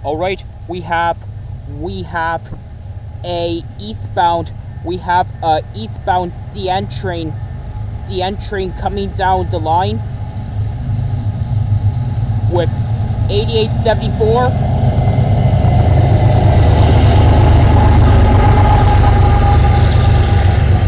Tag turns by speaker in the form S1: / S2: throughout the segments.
S1: Alright, we have a eastbound CN train coming down the line with 8874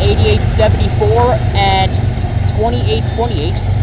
S1: 8874 and 2828.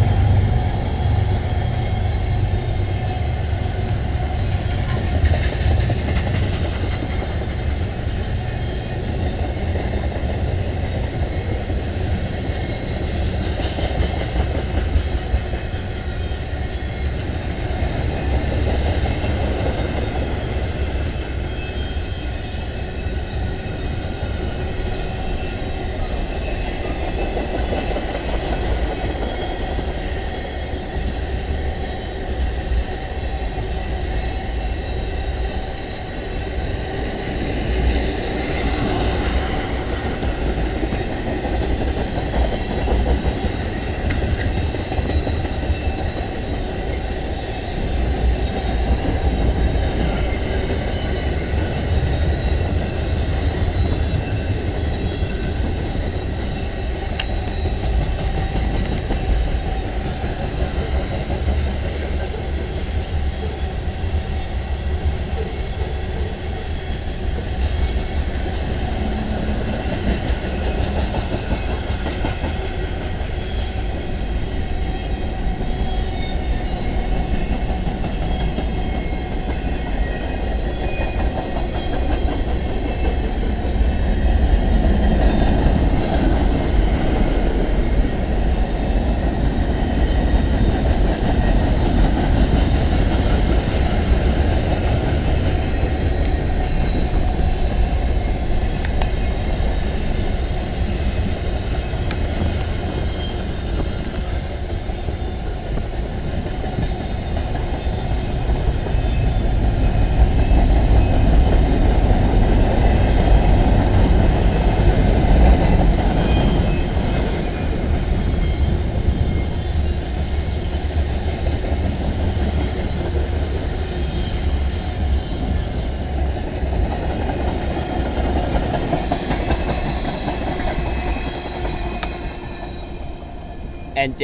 S1: And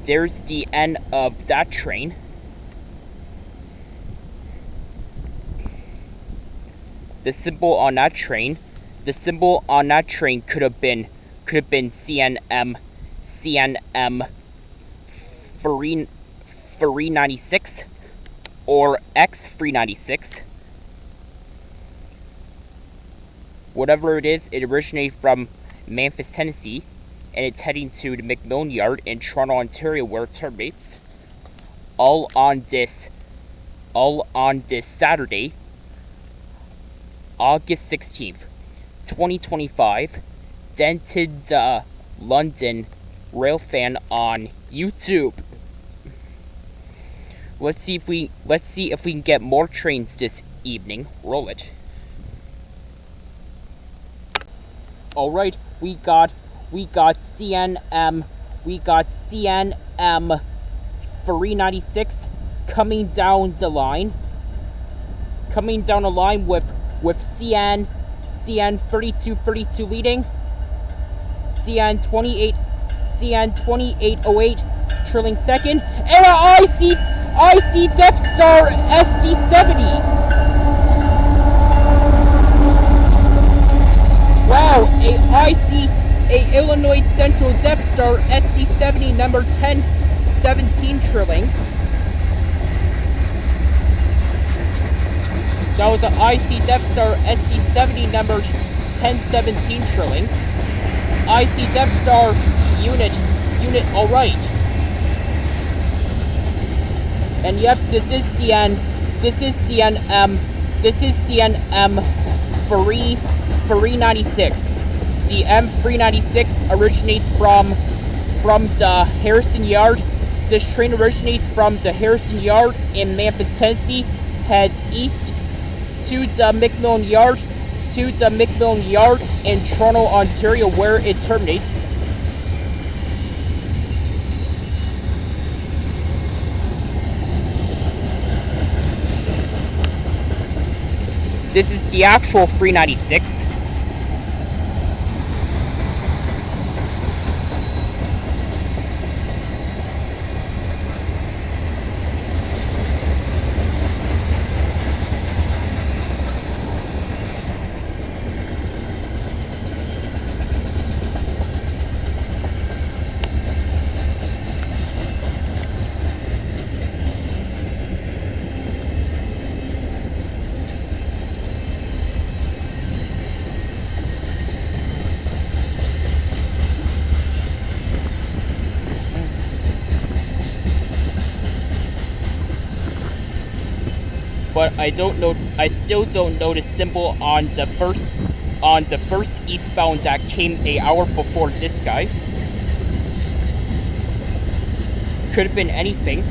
S1: there's the end of that train. The symbol on that train could have been CNM 396 or X 396. Whatever it is, it originated from Memphis, Tennessee, and it's heading to the McMillan Yard in Toronto, Ontario, where it terminates. All on this Saturday, August 16th, 2025. Dented London Railfan on YouTube. Let's see if we can get more trains this evening. Roll it. All right, we got CNM 396 coming down the line with CN 3232 leading, CN 2808 trailing second, and I see Death Star SD70. Wow, a Illinois Central Death Star SD70 number 1017 trailing. That was an IC Death Star SD70 number 1017 trailing. IC Death Star unit alright. And yep, this is CNM 396. The M396 originates from the Harrison Yard. This train originates from the Harrison Yard in Memphis, Tennessee, heads east to the McMillan Yard in Toronto, Ontario, where it terminates. This is the actual 396. But I still don't know the symbol on the first eastbound that came an hour before this guy. Could have been anything.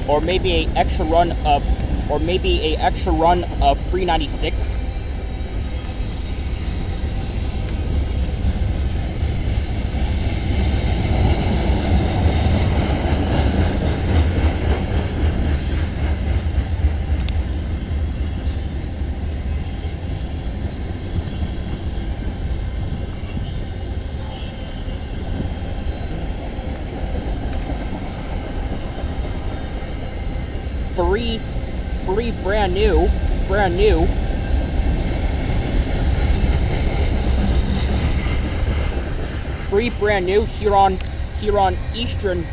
S1: Or maybe an extra run of 396. Three brand new. Three brand new here on Eastern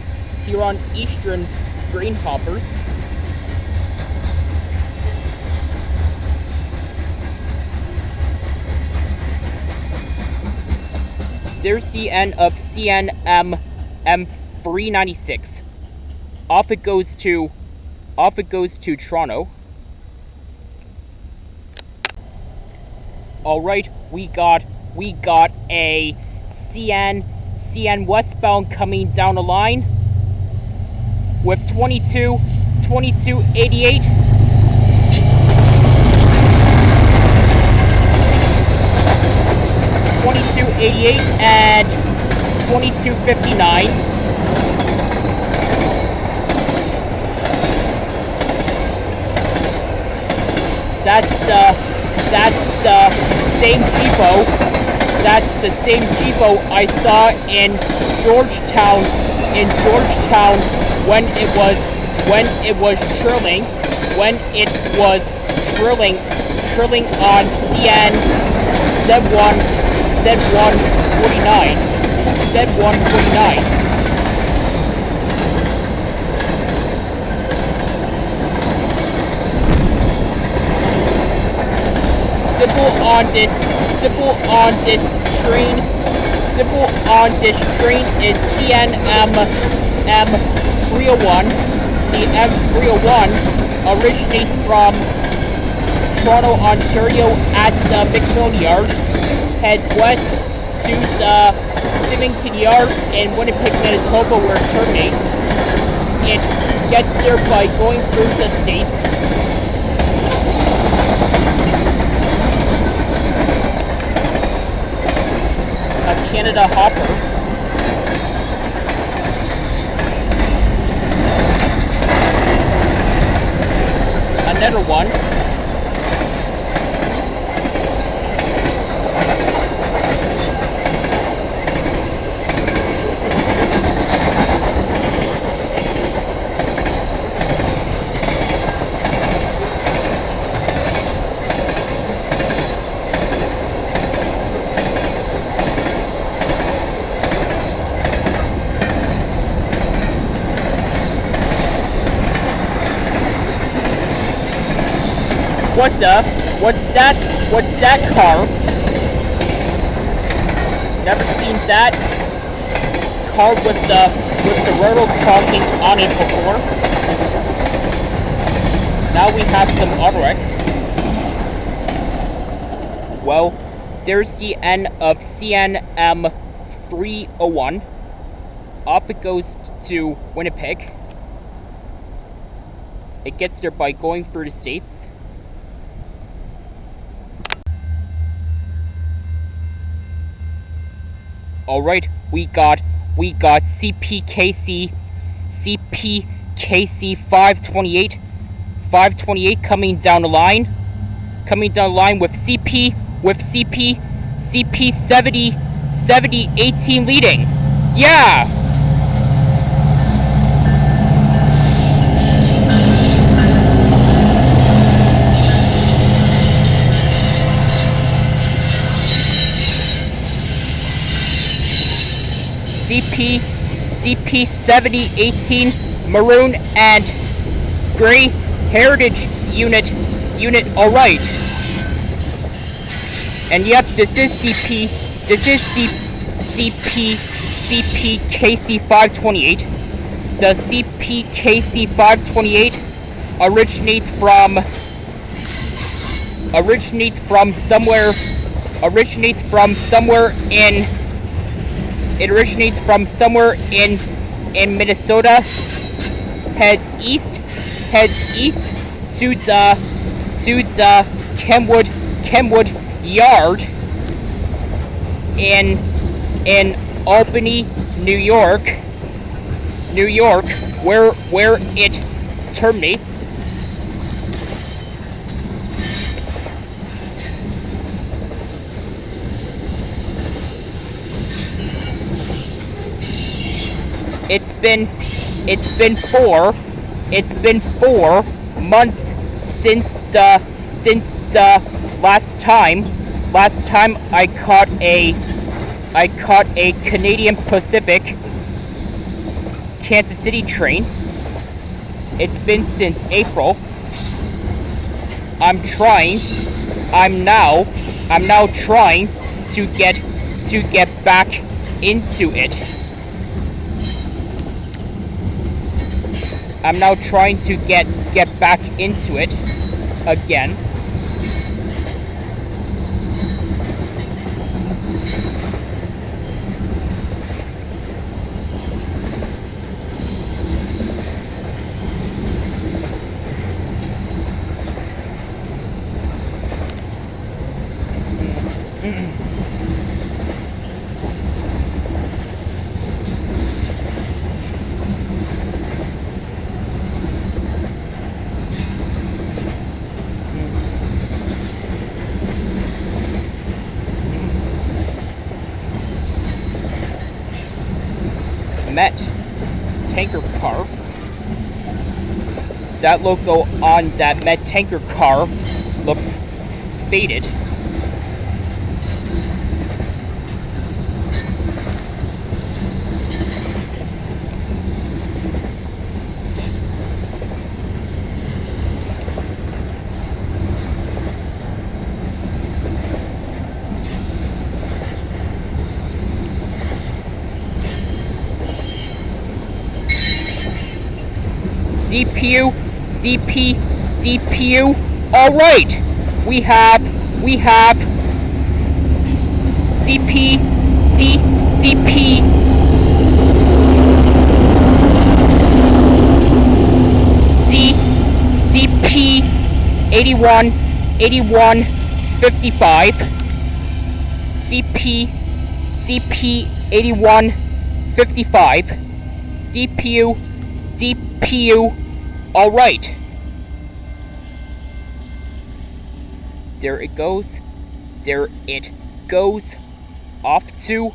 S1: grain hoppers. There's the end of CNM M396. Off it goes to Toronto. Alright, we got a CN westbound coming down the line with 2288. And 2259. That's the same Jeepo. That's the same Jeepo I saw in Georgetown. When it was trilling on CN Z149. Symbol on this train is CNM M301. The M301 originates from Toronto, Ontario at the McMillan Yard, heads west to the Symington Yard in Winnipeg, Manitoba, where it terminates. It gets there by going through the states. A Canada hopper. Another one. What's that car? Never seen that car with the railroad crossing on it before. Now we have some autorex. Well, there's the end of CNM 301. Off it goes to Winnipeg. It gets there by going through the states. Alright, we got CPKC 528 528 coming down the line. Coming down the line with CP 70 18 leading. Yeah. CP 70 18 maroon and gray heritage unit. All right. And yep, this is CP KC 528. The CP KC 528 originates from somewhere in Minnesota. Heads east to the Kenwood Yard in Albany, New York, where it terminates. It's been 4 months since the last time I caught a Canadian Pacific Kansas City train. It's been since April. I'm now trying to get back into it. I'm now trying to get back into it again. Met tanker car. That logo on that Met tanker car looks faded. DPU. All right, we have CP 8155. CP 8155. DPU. All right. There it goes off to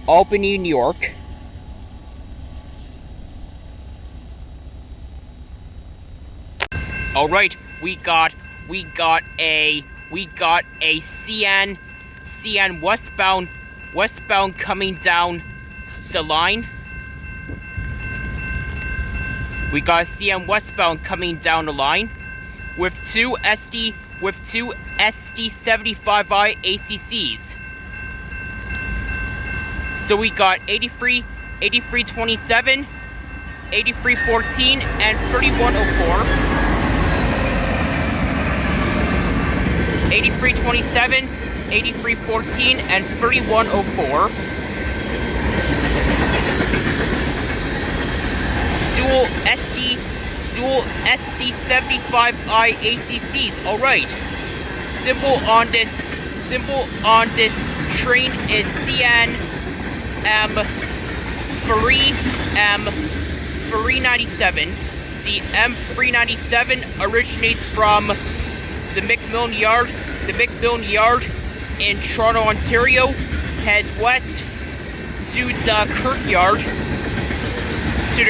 S1: Albany, New York. All right, we got a CN westbound coming down the line. We got a CN westbound coming down the line with two SD75I ACCs. So we got 8327, 8314, and 3104. 8327, 8314, and 3104. Dual SD75I ACCs. All right. Symbol on this train is CN 397. The M397 originates from the McMillan Yard. The McMillan Yard in Toronto, Ontario, heads west to the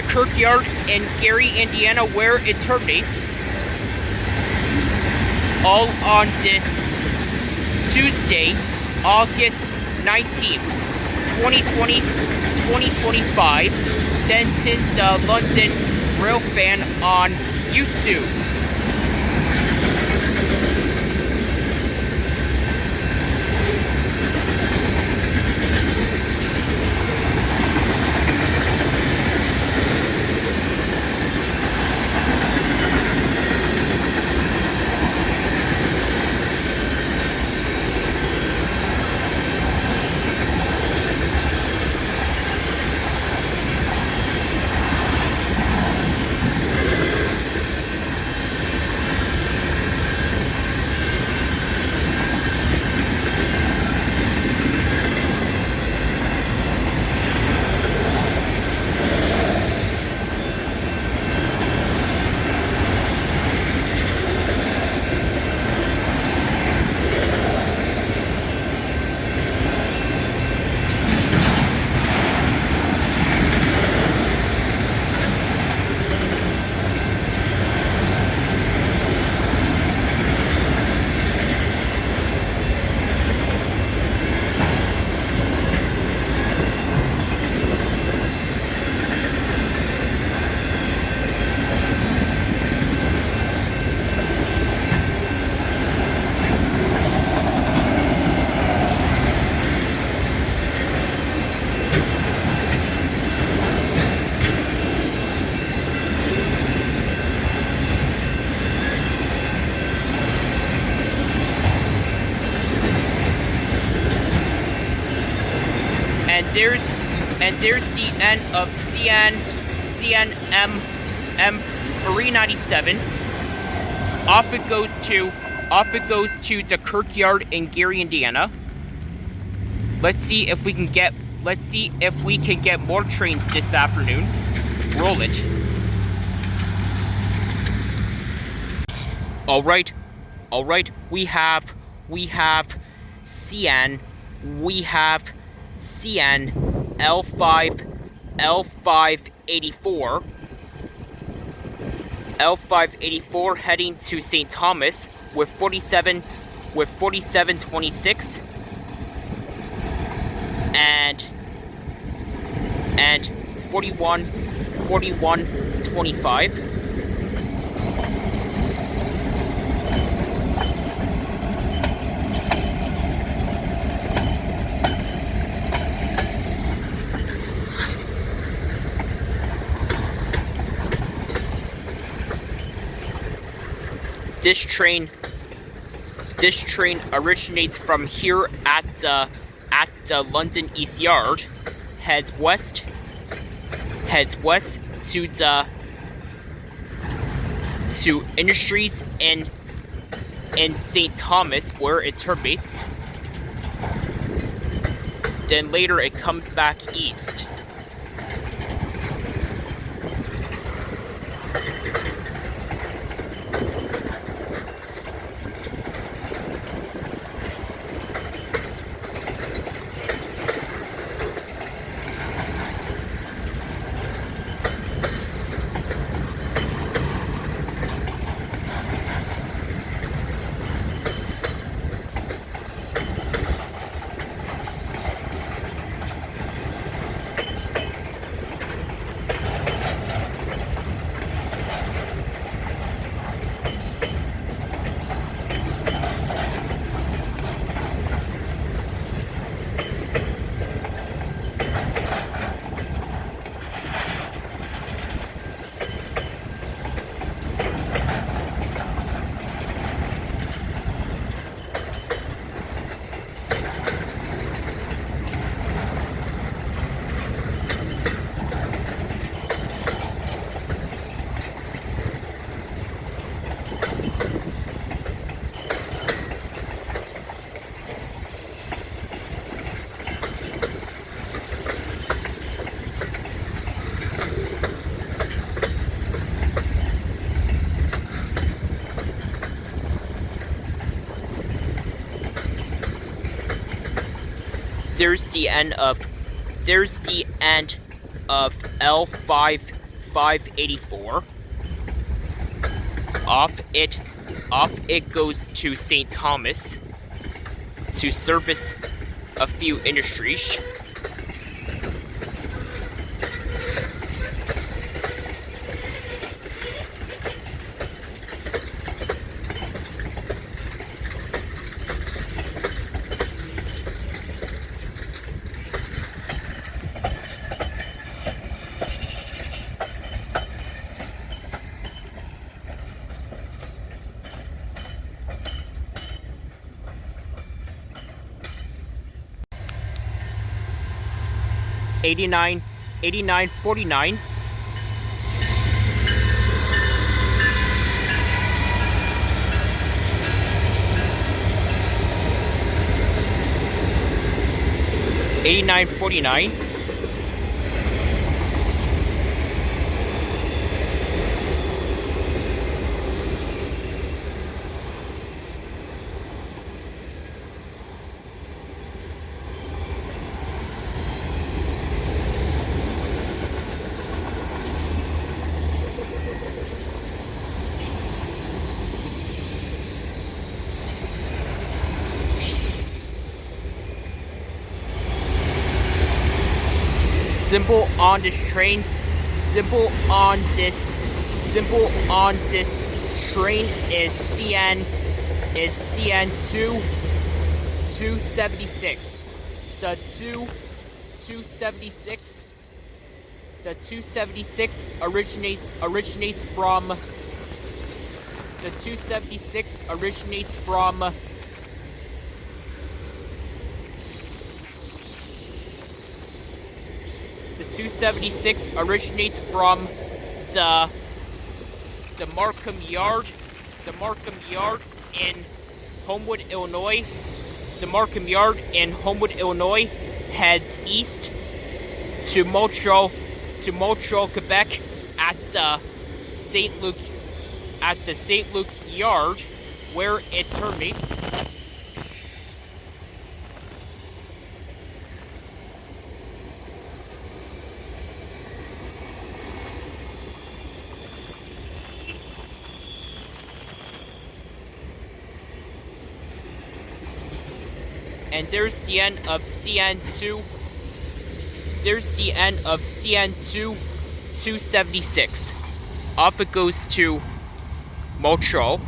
S1: Kirkyard in Gary, Indiana, where it terminates. All on this Tuesday, August 19th, 2025. Denton, London Railfan on YouTube. And there's the end of CNM 397. Off it goes to the Kirkyard in Gary, Indiana. Let's see if we can get more trains this afternoon. Roll it. All right. We have CN L584 heading to St. Thomas with 4726 and 4125. This train originates from here at the London East Yard, heads west to Industries in St. Thomas, where it terminates. Then later it comes back east. there's the end of L5584. Off it goes to St. Thomas to service a few industries. $89.49. $89.49. Symbol on this train is CN 276. The 276 originates from the Markham Yard in Homewood, Illinois. The Markham Yard in Homewood, Illinois heads east to Montreal, Quebec at the St. Luc Yard, where it terminates. And there's the end of CN2. There's the end of CN2 276. Off it goes to Montreal.